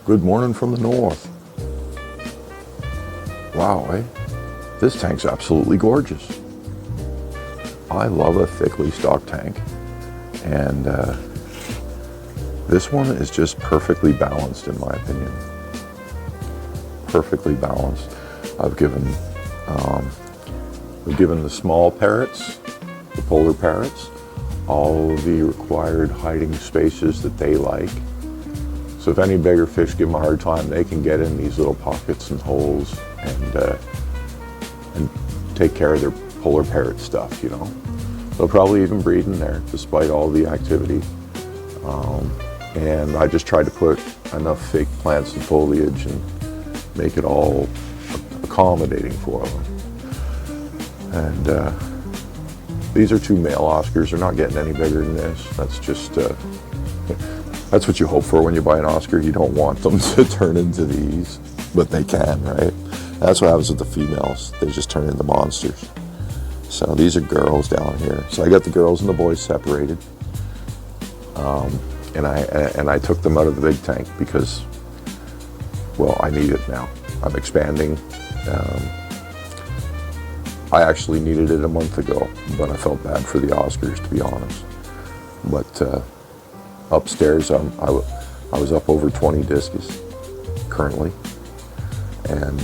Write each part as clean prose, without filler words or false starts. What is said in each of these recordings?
Good morning from the north. Wow, eh? This tank's absolutely gorgeous. I love a thickly stocked tank, and this one is just perfectly balanced in my opinion. Perfectly balanced. I've given the small parrots, the polar parrots, all the required hiding spaces that they like. So if any bigger fish give them a hard time, they can get in these little pockets and holes and take care of their polar parrot stuff, you know. They'll probably even breed in there despite all the activity. And I just tried to put enough fake plants and foliage and make it all accommodating for them. And these are 2 male Oscars. They're not getting any bigger than this. That's just, that's what you hope for when you buy an Oscar. You don't want them to turn into these, but they can, right? That's what happens with the females. They just turn into monsters. So these are girls down here. So I got the girls and the boys separated. And I took them out of the big tank because, well, I need it now. I'm expanding. I actually needed it a month ago, but I felt bad for the Oscars, to be honest. But upstairs, I was up over 20 discus currently, and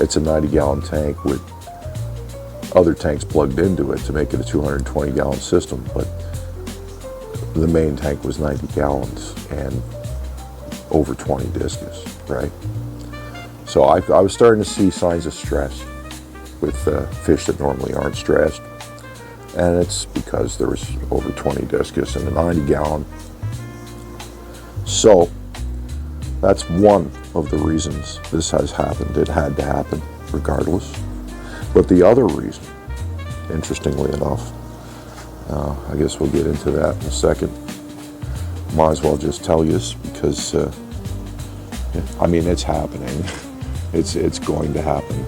it's a 90-gallon tank with other tanks plugged into it to make it a 220-gallon system, but the main tank was 90 gallons and over 20 discus, right? So I was starting to see signs of stress with fish that normally aren't stressed, and it's because there was over 20 discus in a 90-gallon. So that's one of the reasons this has happened. It had to happen regardless. But the other reason, interestingly enough, I guess we'll get into that in a second. Might as well just tell you because, I mean, it's happening. It's going to happen,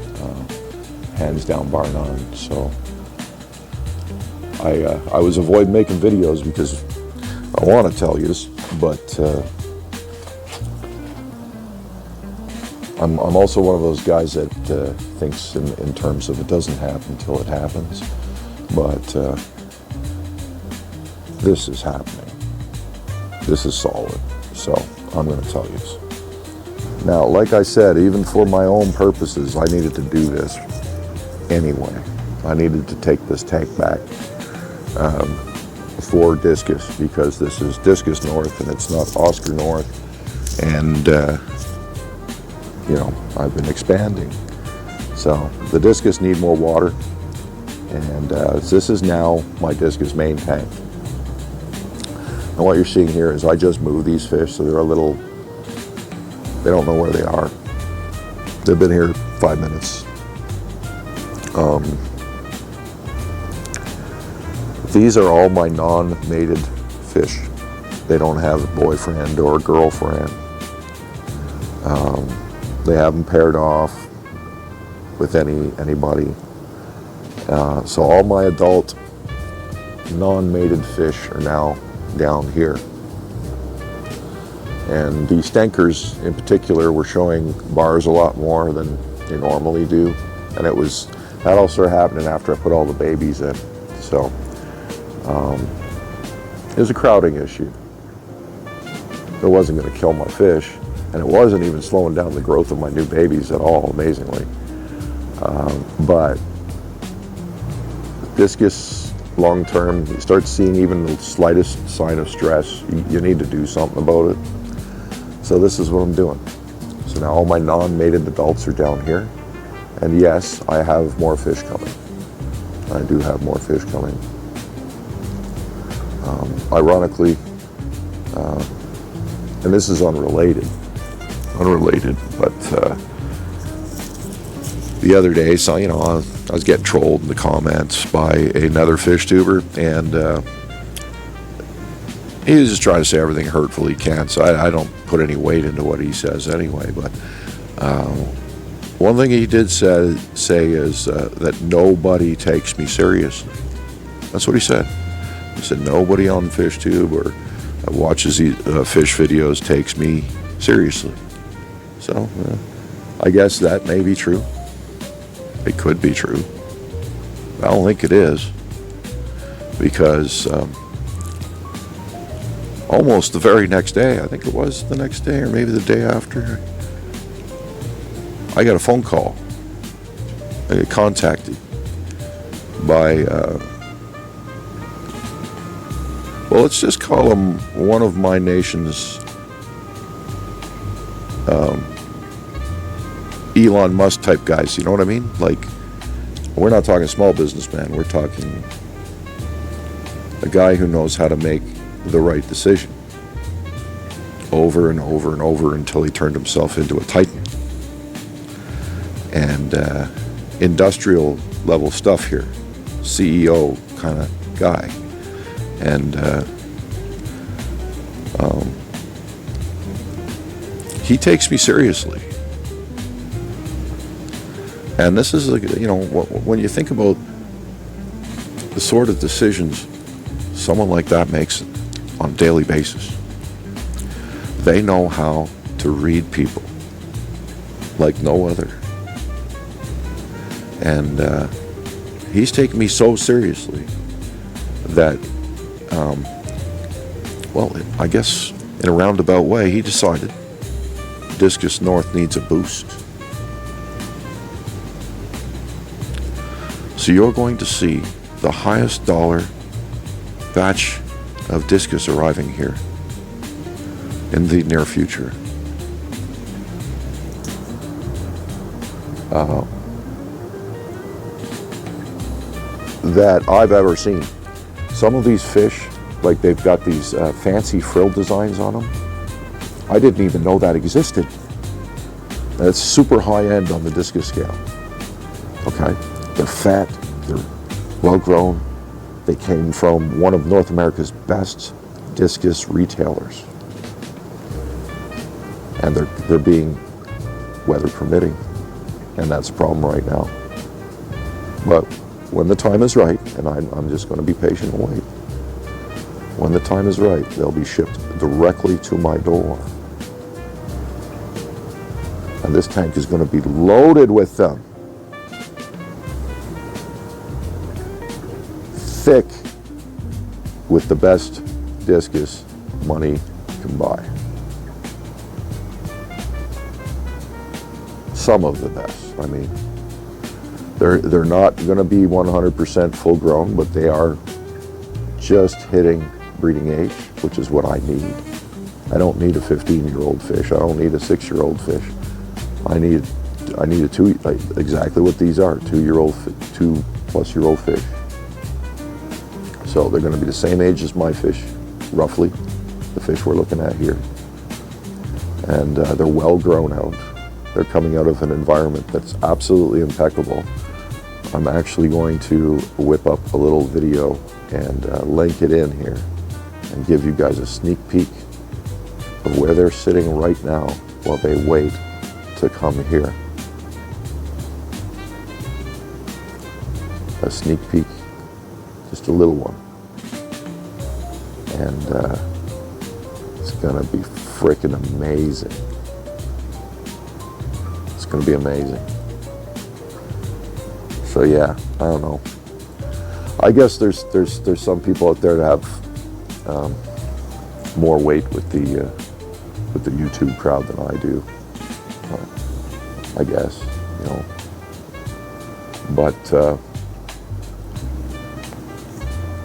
hands down, bar none. So I was avoiding making videos because I want to tell you, but I'm also one of those guys that thinks in terms of it doesn't happen until it happens. But this is happening. This is solid. So I'm going to tell you. Now, like I said, even for my own purposes, I needed to do this anyway. I needed to take this tank back for discus because this is discus north and it's not Oscar north. And, you know, I've been expanding. So the discus need more water. And this is now my discus main tank. And what you're seeing here is I just moved these fish, so they're a little, they don't know where they are. They've been here 5 minutes. These are all my non-mated fish. They don't have a boyfriend or a girlfriend. They haven't paired off with anybody. So all my adult non-mated fish are now down here. And these stankers in particular were showing bars a lot more than they normally do. And that all started happening after I put all the babies in. So it was a crowding issue. It wasn't going to kill my fish, and it wasn't even slowing down the growth of my new babies at all, amazingly. But discus long term, you start seeing even the slightest sign of stress, you need to do something about it. So this is what I'm doing. So now all my non-mated adults are down here. And yes, I have more fish coming. I do have more fish coming. Ironically, and this is unrelated, but the other day, so you know, I was getting trolled in the comments by another fish tuber, and he was just trying to say everything hurtful he can. So I don't put any weight into what he says anyway. But one thing he did say is that nobody takes me seriously. That's what he said. He said nobody on FishTube or watches these fish videos takes me Seriously. So, I guess that may be true. It could be true. I don't think it is. Because almost the very next day, I think it was the next day or maybe the day after, I got a phone call. I got contacted by, well, let's just call him one of my nation's Elon Musk type guys, you know what I mean? Like, we're not talking small businessman, we're talking a guy who knows how to make the right decision over and over and over until he turned himself into a titan. And industrial level stuff here, CEO kind of guy. And he takes me seriously. And this is, you know, when you think about the sort of decisions someone like that makes on a daily basis, they know how to read people like no other. And he's taken me so seriously that, well, I guess in a roundabout way, he decided Discus North needs a boost. So you're going to see the highest dollar batch of discus arriving here in the near future. That I've ever seen. Some of these fish, like they've got these fancy frill designs on them. I didn't even know that existed. That's super high end on the discus scale. Okay, they're fat, they're well grown. They came from one of North America's best discus retailers. And they're being weather permitting, and that's a problem right now. But when the time is right, and I'm just going to be patient and wait, when the time is right, they'll be shipped directly to my door. And this tank is going to be loaded with them. Thick with the best discus money can buy. Some of the best. I mean, they're not going to be 100% full grown, but they are just hitting breeding age, which is what I need. I don't need a 15-year-old fish. I don't need a 6-year-old fish. I need a two, exactly what these are, 2-plus-year-old fish. So they're going to be the same age as my fish, roughly, the fish we're looking at here. And they're well grown out. They're coming out of an environment that's absolutely impeccable. I'm actually going to whip up a little video and link it in here and give you guys a sneak peek of where they're sitting right now while they wait to come here. A sneak peek, just a little one. And it's gonna be freaking amazing. It's gonna be amazing. So yeah, I don't know. I guess there's some people out there that have more weight with the YouTube crowd than I do. I guess, you know. But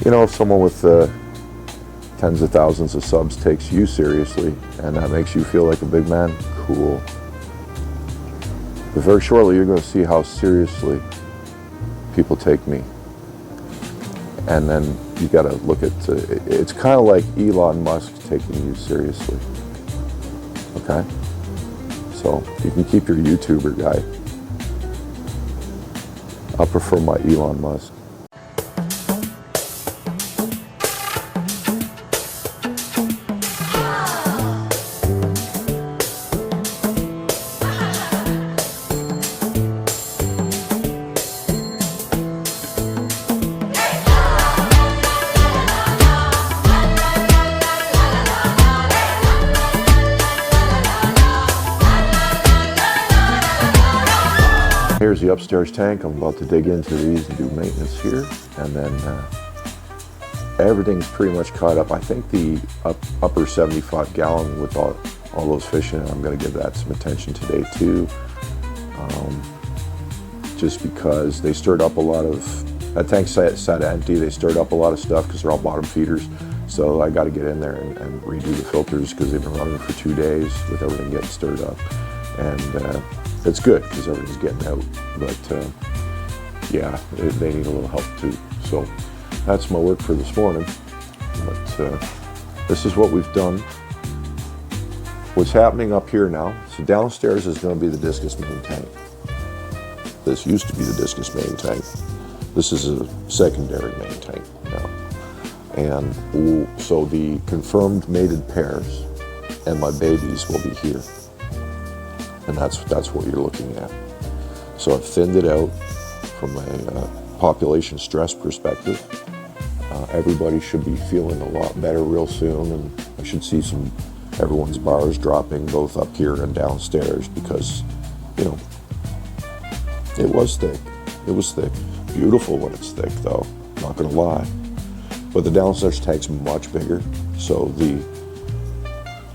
you know, if someone with tens of thousands of subs takes you seriously, and that makes you feel like a big man, cool. But very shortly, you're going to see how seriously people take me. And then you got to look at, it's kind of like Elon Musk taking you seriously. Okay? So you can keep your YouTuber guy. I prefer my Elon Musk. Here's the upstairs tank. I'm about to dig into these and do maintenance here. And then everything's pretty much caught up. I think the upper 75 gallon with all those fish in it, I'm going to give that some attention today too. Just because they stirred up a lot of, that tank sat empty, they stirred up a lot of stuff because they're all bottom feeders. So I got to get in there and redo the filters because they've been running for 2 days with everything getting stirred up. And it's good because everything's getting out. But yeah, they need a little help too. So that's my work for this morning. But this is what we've done. What's happening up here now, so downstairs is going to be the discus main tank. This used to be the discus main tank. This is a secondary main tank now. And so the confirmed mated pairs and my babies will be here. And that's what you're looking at. So I've thinned it out from a population stress perspective. Everybody should be feeling a lot better real soon, and I should see everyone's bars dropping both up here and downstairs because, you know, it was thick. It was thick. Beautiful when it's thick though, not gonna lie. But the downstairs tank's much bigger, so the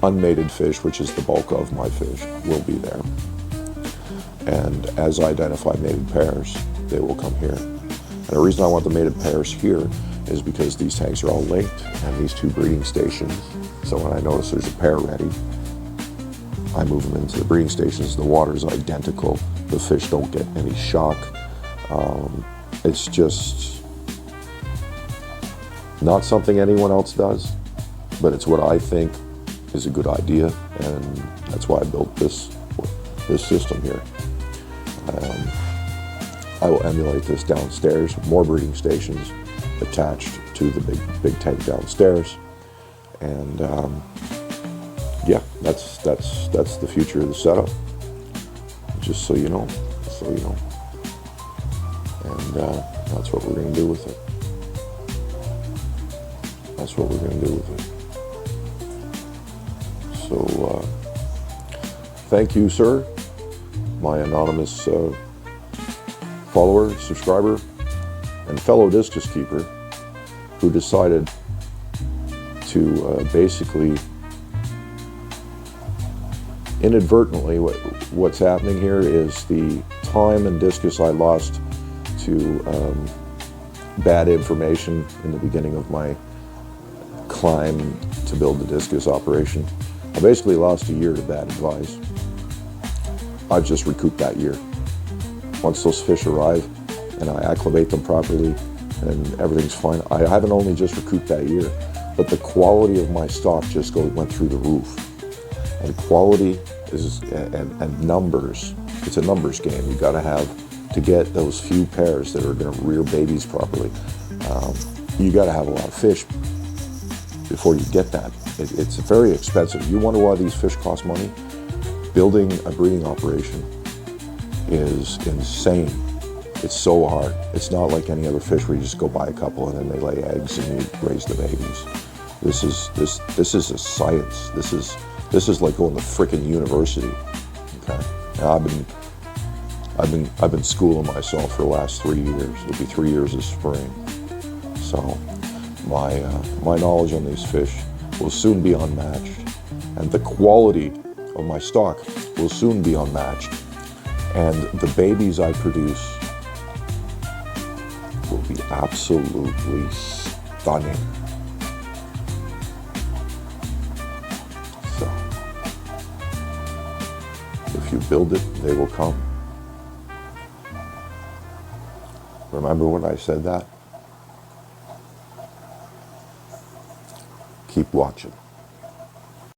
unmated fish, which is the bulk of my fish, will be there. And as I identify mated pairs, they will come here. And the reason I want the mated pairs here is because these tanks are all linked and these 2 breeding stations. So when I notice there's a pair ready, I move them into the breeding stations. The water's identical. The fish don't get any shock. It's just not something anyone else does, but it's what I think is a good idea, and that's why I built this system here. I will emulate this downstairs, more breeding stations attached to the big tank downstairs, and yeah, that's the future of the setup. Just so you know, and that's what we're going to do with it. That's what we're going to do with it. So, thank you, sir, my anonymous follower, subscriber, and fellow discus keeper, who decided to basically, inadvertently, what's happening here is the time and discus I lost to bad information in the beginning of my climb to build the discus operation. I basically lost a year to bad advice. I've just recouped that year. Once those fish arrive and I acclimate them properly and everything's fine, I haven't only just recouped that year, but the quality of my stock just went through the roof. And quality is, and numbers, it's a numbers game. You got to have, to get those few pairs that are going to rear babies properly, you got to have a lot of fish before you get that. It's very expensive. You wonder why these fish cost money? Building a breeding operation is insane. It's so hard. It's not like any other fish where you just go buy a couple and then they lay eggs and you raise the babies. This is a science. This is like going to frickin' university. Okay, and I've been schooling myself for the last 3 years. It'll be 3 years this spring. So my knowledge on these fish will soon be unmatched, and the quality of my stock will soon be unmatched, and the babies I produce will be absolutely stunning. So, if you build it, they will come. Remember when I said that? Keep watching.